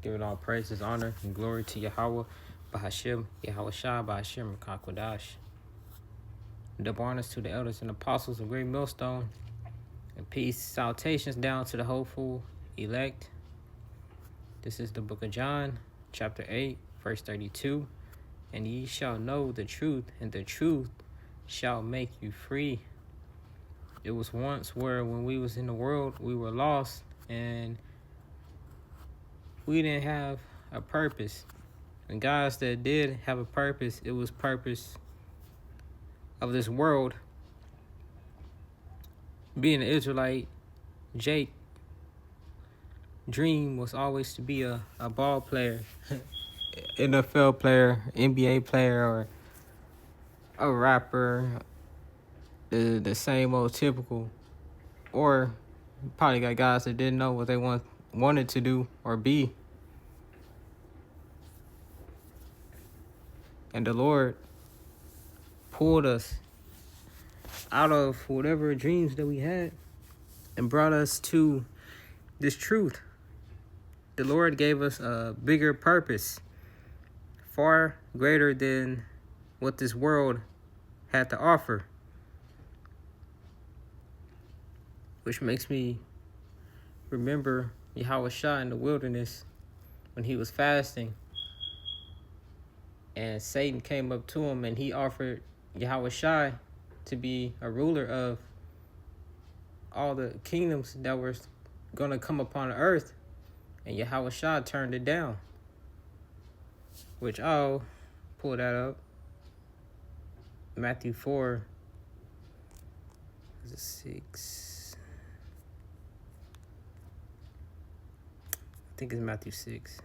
Giving all praises, honor, and glory to Yahweh, Bahashim, Yahweh Shah, Bahashim, Kakwadash. Double honors to the elders and apostles of Great Millstone, and peace, salutations down to the hopeful elect. This is the book of John, chapter 8, verse 32. And ye shall know the truth, and the truth shall make you free. It was once where when we was in the world, we were lost, and we didn't have a purpose. And guys that did have a purpose, it was purpose of this world. Being an Israelite, Jake dream was always to be a ball player, NFL player, NBA player, or a rapper, the same old typical. Or probably got guys that didn't know what they wanted to do or be. And the Lord pulled us out of whatever dreams that we had and brought us to this truth. The Lord gave us a bigger purpose, far greater than what this world had to offer. Which makes me remember Yahweh Shah in the wilderness when he was fasting. And Satan came up to him and he offered Yahweh Shai to be a ruler of all the kingdoms that were going to come upon the earth. And Yahweh Shai turned it down. Which I'll pull that up. Matthew 4. Is it 6? I think it's Matthew 6.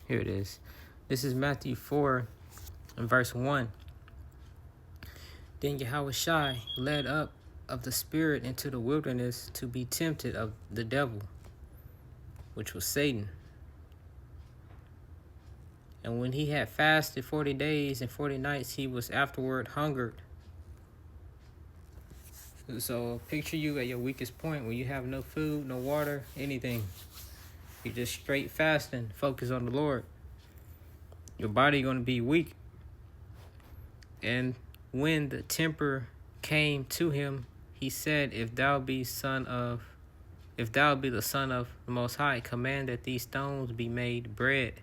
Here it is. This is Matthew 4 and verse 1. Then Yahweh Shai led up of the spirit into the wilderness to be tempted of the devil, which was Satan. And when he had fasted 40 days and 40 nights, he was afterward hungered. So picture you at your weakest point when you have no food, no water, anything. You're just straight fasting, focus on the Lord. Your body going to be weak. And when the temper came to him, he said, If thou be the son of the Most High, command that these stones be made bread.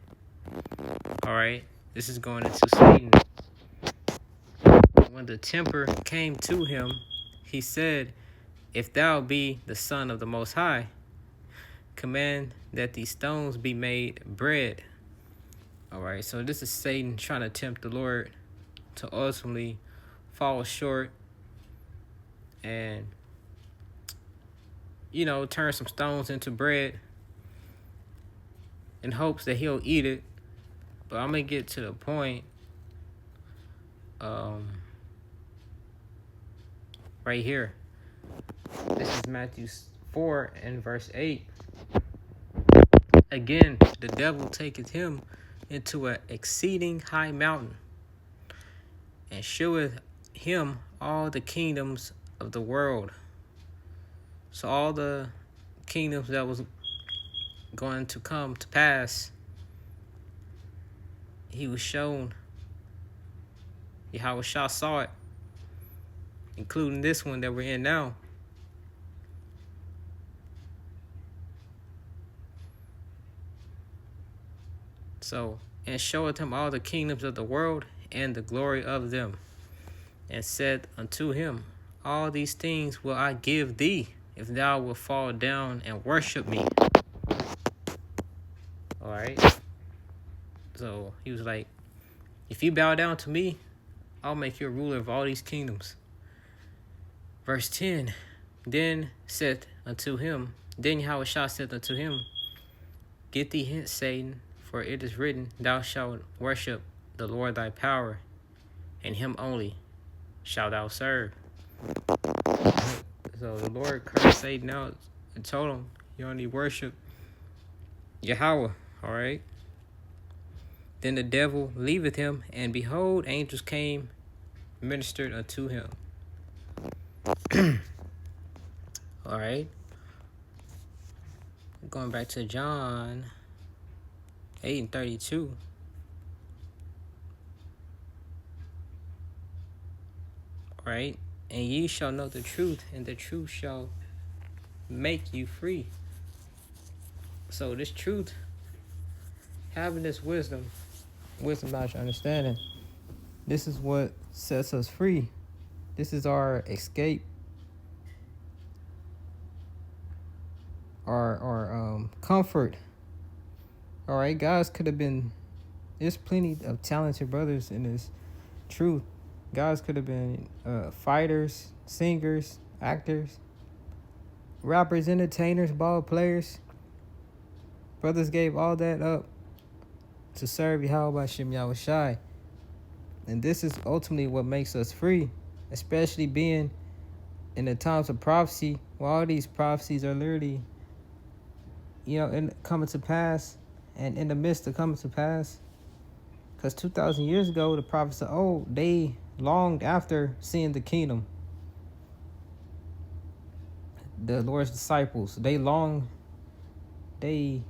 All right, this is going into Satan. When the temper came to him, he said, If thou be the Son of the Most High, command that these stones be made bread. All right, so this is Satan trying to tempt the Lord to ultimately fall short and, turn some stones into bread in hopes that he'll eat it. But I'm going to get to the point right here. This is Matthew 4 and verse 8. Again, the devil taketh him into an exceeding high mountain, and sheweth him all the kingdoms of the world. So all the kingdoms that was going to come to pass, he was shown. Yahweh Shah saw it, including this one that we're in now. So, and showeth him all the kingdoms of the world and the glory of them, and said unto him, All these things will I give thee, if thou wilt fall down and worship me. All right. So he was like, if you bow down to me, I'll make you a ruler of all these kingdoms. Verse 10. Then Yahweh Shah said unto him, Get thee hence, Satan, for it is written, Thou shalt worship the Lord thy power, and him only shalt thou serve. So the Lord cursed Satan out and told him, you only worship Yahweh, all right? Then the devil leaveth him, and behold, angels came, ministered unto him. All right. Going back to John 8:32. Right? And ye shall know the truth, and the truth shall make you free. So this truth, having this wisdom knowledge, understanding, this is what sets us free. This is our escape, our comfort. All right, guys could have been. There's plenty of talented brothers in this truth. Guys could have been fighters, singers, actors, rappers, entertainers, ball players. Brothers gave all that up to serve Yahweh Hashem Yahushai. And this is ultimately what makes us free, especially being in the times of prophecy, where all these prophecies are literally, coming to pass, and in the midst of coming to pass. Because 2,000 years ago, the prophets of old, they longed after seeing the kingdom. The Lord's disciples, they longed, they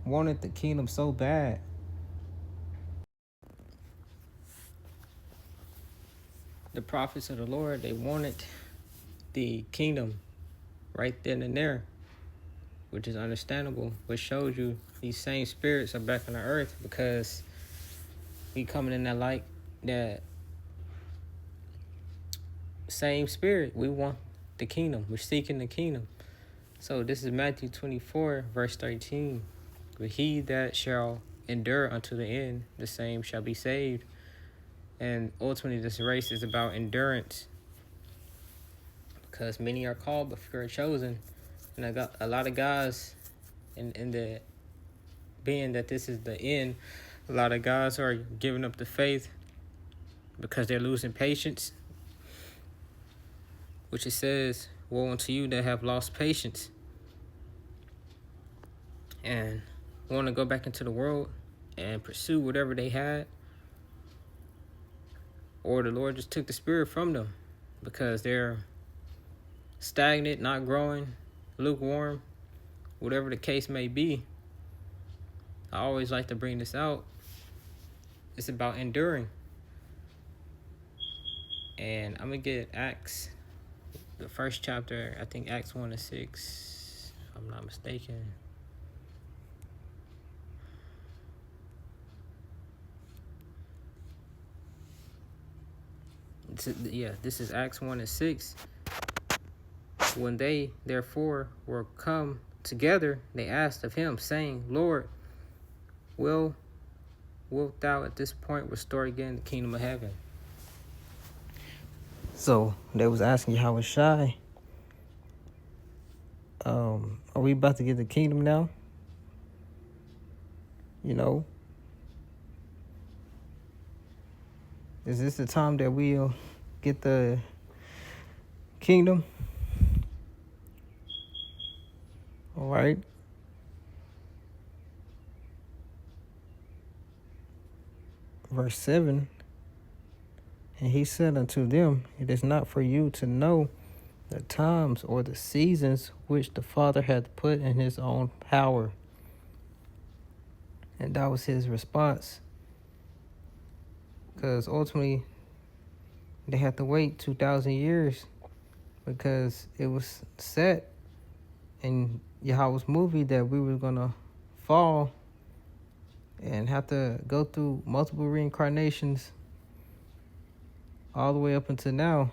wanted the kingdom so bad. The prophets of the Lord, they wanted the kingdom right then and there, which is understandable, which shows you these same spirits are back on the earth, because we coming in that same spirit. We want the kingdom. We're seeking the kingdom. So this is Matthew 24, verse 13. But he that shall endure unto the end, the same shall be saved. And ultimately, this race is about endurance, because many are called, but few are chosen. And I got a lot of guys in the being that this is the end. A lot of guys are giving up the faith because they're losing patience, which it says, woe unto you that have lost patience and want to go back into the world and pursue whatever they had, or the Lord just took the spirit from them because they're stagnant, not growing, lukewarm, whatever the case may be. I always like to bring this out. It's about enduring. And I'm going to get Acts, the first chapter, I think Acts 1-6, if I'm not mistaken. This is Acts 1-6. When they therefore were come together, they asked of him, saying, Lord, wilt thou at this point restore again the kingdom of heaven? So they was asking Yahushai, are we about to get the kingdom now? Is this the time that we'll get the kingdom? All right. Verse 7, and he said unto them, it is not for you to know the times or the seasons which the Father hath put in his own power. And that was his response. Because ultimately, they had to wait 2,000 years because it was set in Yahweh's movie that we were going to fall and have to go through multiple reincarnations all the way up until now,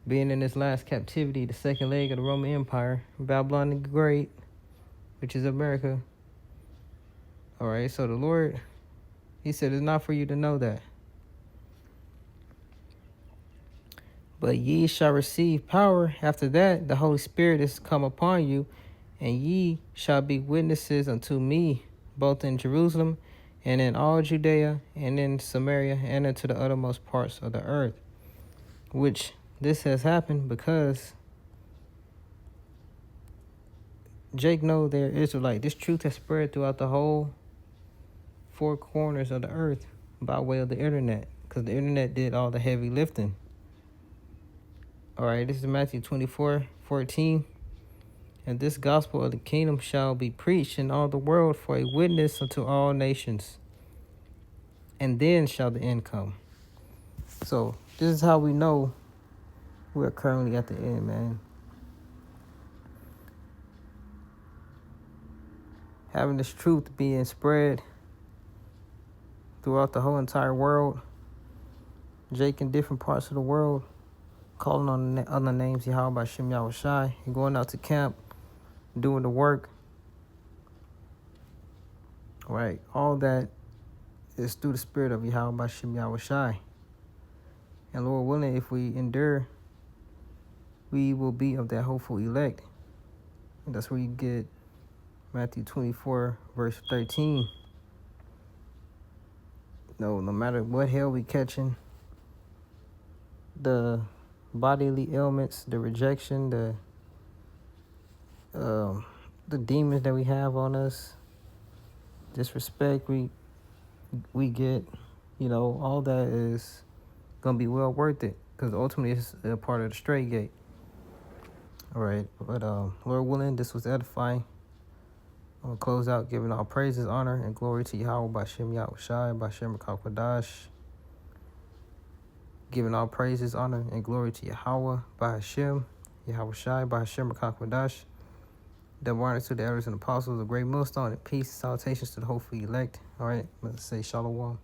being in this last captivity, the second leg of the Roman Empire, Babylon the Great, which is America. All right, so the Lord, he said, it's not for you to know that. But ye shall receive power. After that, the Holy Spirit is come upon you, and ye shall be witnesses unto me, both in Jerusalem and in all Judea and in Samaria and into the uttermost parts of the earth. Which this has happened because Jake know they're Israelite. This truth has spread throughout the whole four corners of the earth by way of the internet, because the internet did all the heavy lifting. All right, this is Matthew 24:14. And this gospel of the kingdom shall be preached in all the world for a witness unto all nations, and then shall the end come. So this is how we know we're currently at the end, man. Having this truth being spread throughout the whole entire world. Jake in different parts of the world calling on other names, Yahweh Shem Yahweh Shai, and going out to camp, doing the work. Right, all that is through the spirit of Yahweh Shem Yahweh Shai. And Lord willing, if we endure, we will be of that hopeful elect. And that's where you get Matthew 24, verse 13. No matter what hell we catching, the bodily ailments, the rejection, the demons that we have on us, disrespect we get, all that is gonna be well worth it, because ultimately it's a part of the straight gate. All right, but Lord willing, this was edifying. I'm gonna close out giving all praises, honor, and glory to Yahweh by Shem Yahweh Shai, by Shem Kakwadash. Giving all praises, honor, and glory to Yahweh by Hashem, Yahweh Shai, by Hashem Kakwadash. Double honor to the elders and apostles, a great millstone, and peace and salutations to the hopefully elect. All right, let's say shalom.